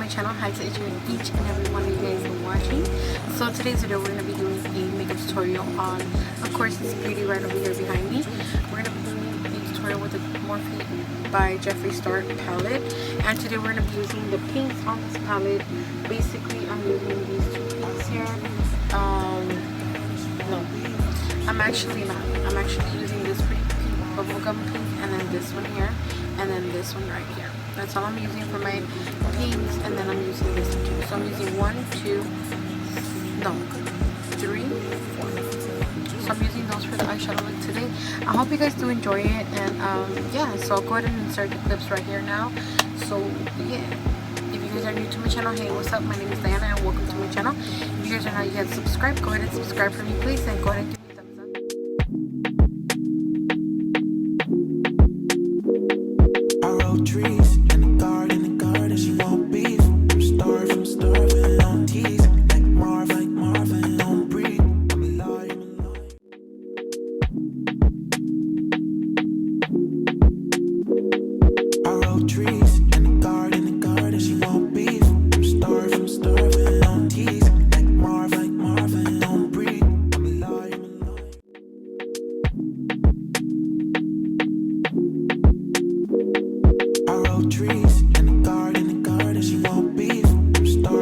my channel. Hi to each and every one of you guys who are watching. So today's video we're going to be doing a makeup tutorial on, of course, this beauty right over here behind me. We're going to be doing a tutorial with the Morphe by Jeffree Star palette, and today we're going to be using the pinks on this palette. Basically, I'm using these two pinks here. No, I'm actually not. I'm actually using this pretty pink, bubblegum pink, and then this one here, and then this one right here. That's all I'm using for my pinks, and then I'm using this one too. So I'm using 3, 4. So I'm using those for the eyeshadow look today. I hope you guys do enjoy it, and yeah, so I'll go ahead and insert the clips right here now. So yeah, if you guys are new to my channel, hey, what's up? My name is Diana, and welcome to my channel. If you guys are not yet subscribed, go ahead and subscribe for me, please, and go ahead and give me a thumbs up. I wrote trees in the garden, she won't beef. I'm starving on keys. Like Marvin, don't breathe. I'm alive. I wrote trees in the garden, she won't beef. I'm starving on keys. Like Marvin, don't breathe. I'm alive. I wrote trees in the garden, she won't beef.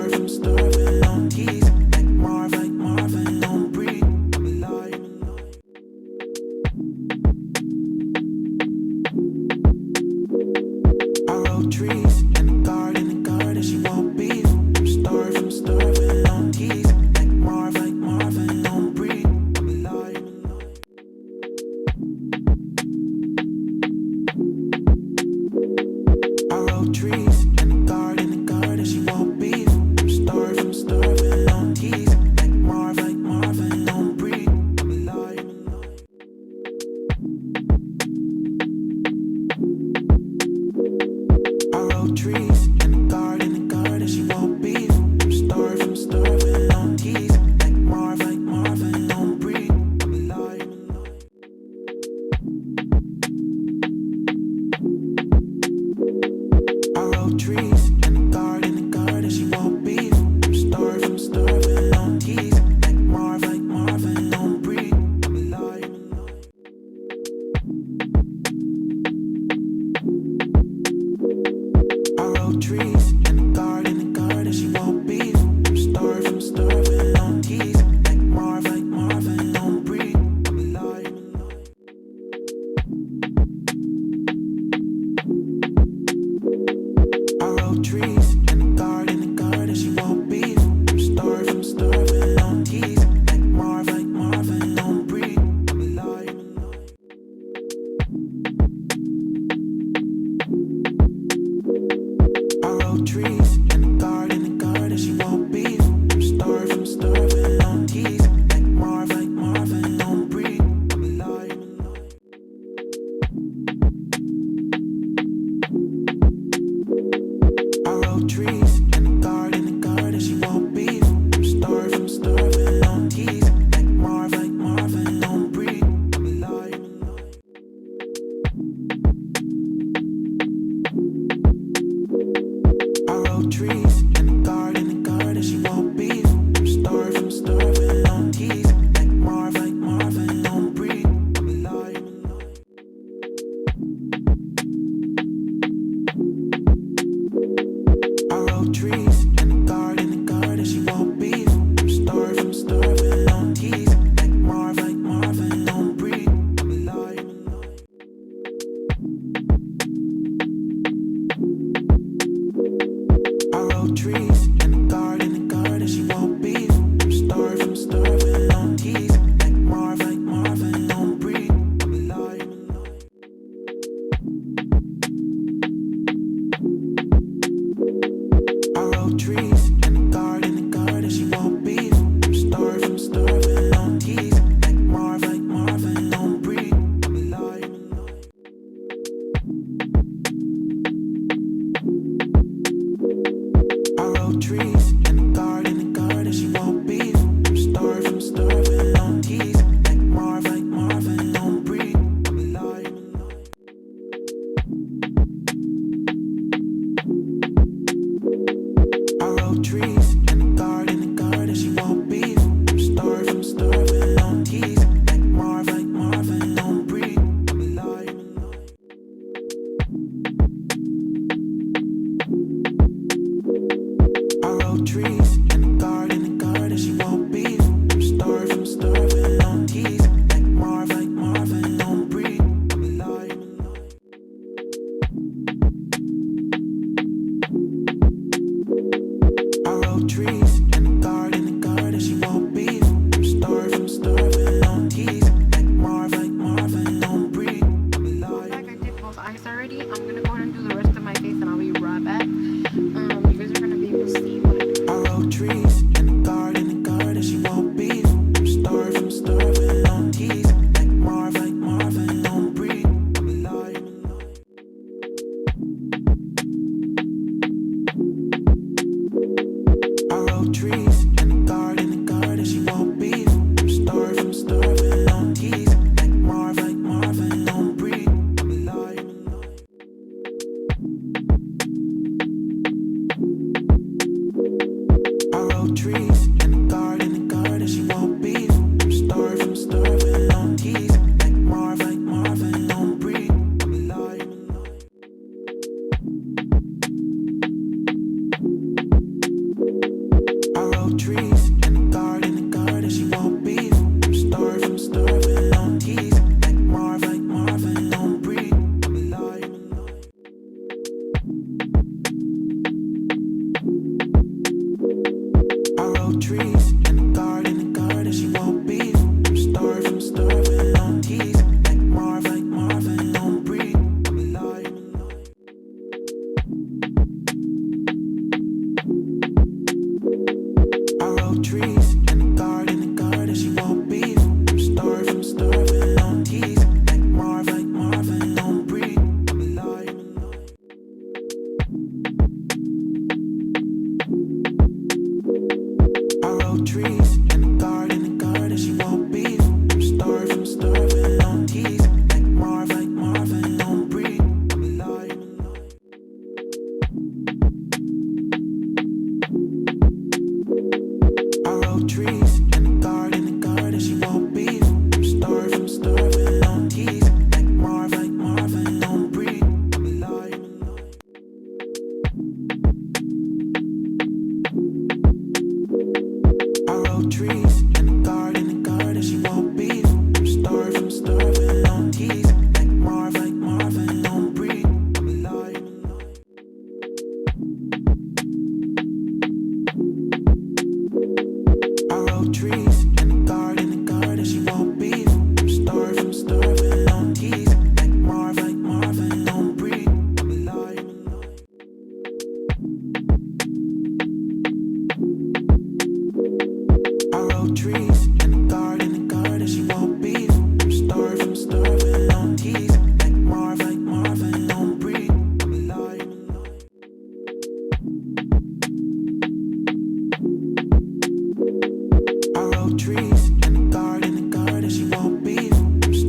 I'm starving on keys. Like Marvin, don't breathe. I'm alive. I wrote trees in the garden, she won't beef. I'm starving on keys. Like Marvin, don't breathe. I'm alive. I wrote trees in the garden, she won't beef. I'm starving on keys. Like Marvin, don't breathe. I'm alive. I wrote trees in the garden, she won't beef. I'm starving on keys. Like Marvin, don't breathe. I'm alive. I wrote trees in the garden, she won't beef. I'm starving on keys. Like Marvin, don't breathe. I'm alive. I wrote trees in the garden, she won't beef. I'm starving on keys. Like Marvin, don't breathe. I'm alive. I wrote trees in the garden, she won't beef. I'm starving on keys. Like Marvin, don't breathe. I'm alive. I wrote trees in the garden, she won't beef. I'm starving on keys. Like Marvin, don't breathe. I'm alive. I wrote trees in the garden, she won't beef. I'm starving on keys. Like Marvin, don't breathe. I'm alive. I wrote trees in the garden, she won't beef. I'm starving on keys. Like Marvin, don't breathe. I'm alive. I wrote trees in the garden, she won't beef. I'm starving on keys. Like Marvin, don't breathe. I'm alive. I wrote ready. I'm gonna go ahead and do the rest of my face, and I'll be right back. You guys are gonna be able to see what I do. I wrote trees in the garden, she won't beef. I'm starving on keys. Like Marvin, don't breathe. I'm alive. I wrote trees in the garden, she won't beef. I'm starving on keys. Like Marvin, don't breathe. I'm alive. I wrote trees in the garden, she won't beef. I'm starving on keys. Like Marvin, don't breathe. I'm alive. I wrote trees in the garden, she won't beef. I'm starving on keys. Like Marvin, don't breathe. I'm alive. I wrote trees in the garden, she won't beef. I'm starving on keys. Like Marvin, don't breathe. I'm alive. I wrote trees in the garden, she won't beef. I'm starving on keys. Like Marvin, don't breathe. I'm alive. I wrote trees in the garden, she won't beef. I'm starving on keys. Like Marvin, don't breathe. I'm alive. I wrote trees in the garden, she won't beef. I'm starving on keys. Like Marvin, don't breathe. I'm alive. I wrote trees in the garden, she won't beef. I'm starving on keys. Like Marvin, don't breathe. I'm alive. I wrote trees in the garden, she won't beef. I'm starving on keys. Like Marvin, don't breathe. I'm alive. I wrote trees in the garden, she won't beef. I'm starving on keys. Like Marvin, don't breathe. I'm alive. I wrote trees in the garden, she won't beef.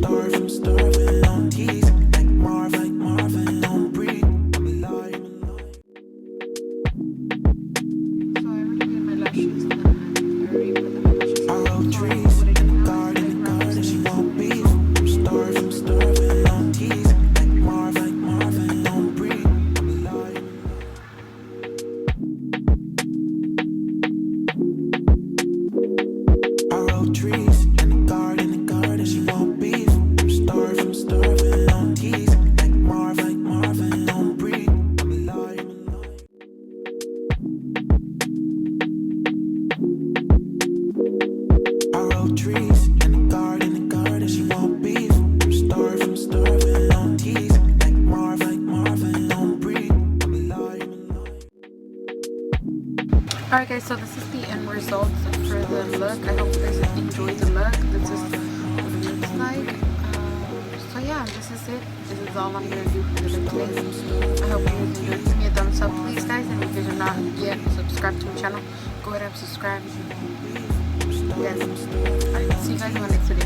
I'm starving on keys. Like Marvin, don't breathe. I'm alive. So I already did my lashes, and I already put the lashes. I wrote trees in the garden, she won't beef. I'm starving on keys. Like Marvin, don't breathe. I'm alive. I wrote trees in the garden, she won't beef. I'm starving on keys. Like Marvin, don't breathe. I'm alive. I wrote trees in the garden, she won't beef. I'm starving on keys. Like Marvin, don't breathe. I'm alive. Alright guys, so this is the end result for the look. I hope you guys enjoyed the look. This is what it looks like. So yeah, this is it. This is all I'm going to do for the look today. I hope you guys enjoyed. Give me a thumbs up please guys, and if you guys are not yet subscribed to my channel, go ahead and subscribe. Yes. Alright, see you guys in my next video.